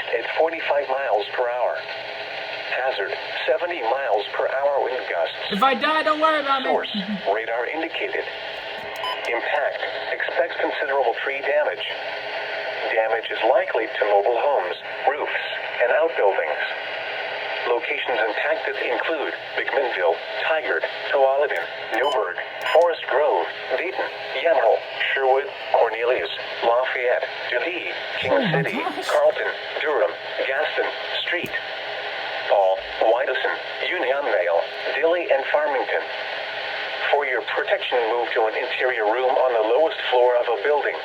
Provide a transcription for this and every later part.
northeast at 45 miles per hour. Hazard, 70 miles per hour wind gusts. If I die, don't worry about me. Source, radar indicated. Impact, expects considerable tree damage. Damage is likely to mobile homes, roofs, and outbuildings. Locations impacted include McMinnville, Tigard, Tualatin, Newburgh, Forest Grove, Dayton, Yamhill, Sherwood, Cornelius, Lafayette, Dundee, King City, Carlton, Durham, Gaston, Street, Paul, Wyddeson, Unionvale, Dilley, and Farmington. For your protection, move to an interior room on the lowest floor of a building.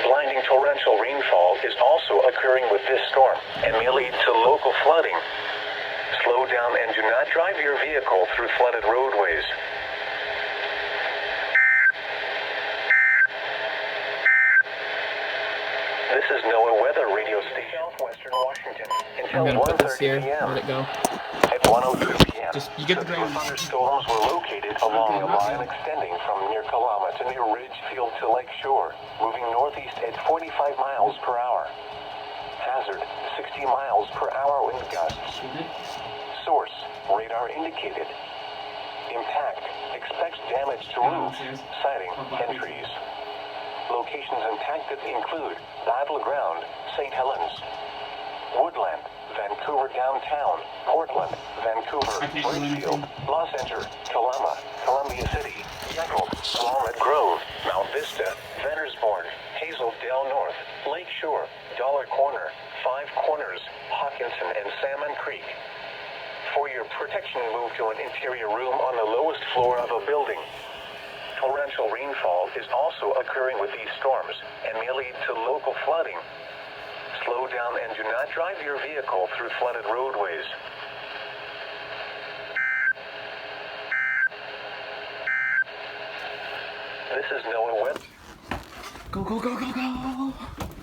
Blinding torrential rainfall is also occurring with this storm and may lead to local flooding. Slow down and do not drive your vehicle through flooded roadways. This is NOAA Weather Radio Station, Southwestern Washington, until 1:30 p.m. Let it go. At 1:03 p.m. Just you get the ground. Thunderstorms were located along the line extending from near Kalama to near Ridgefield to Lake Shore, moving northeast at 45 miles per hour. Hazard, 60 miles per hour wind gusts. Source, radar indicated. Impact, expects damage to roofs, siding, and trees. Locations impacted include Battleground, St. Helens, Woodland, Vancouver Downtown, Portland, Vancouver, Ridgefield, Los Angeles, Kalama, Columbia City, Yakult, Walnut Grove, Mount Vista, Ventersbourne, Hazeldale North, Lake Shore, Dollar Corner, Five Corners, Hawkinson, and Salmon Creek. For your protection, move to an interior room on the lowest floor of a building. Torrential rainfall is also occurring with these storms and may lead to local flooding. Slow down and do not drive your vehicle through flooded roadways. This is NOAA Weather. Go, go, go, go, go!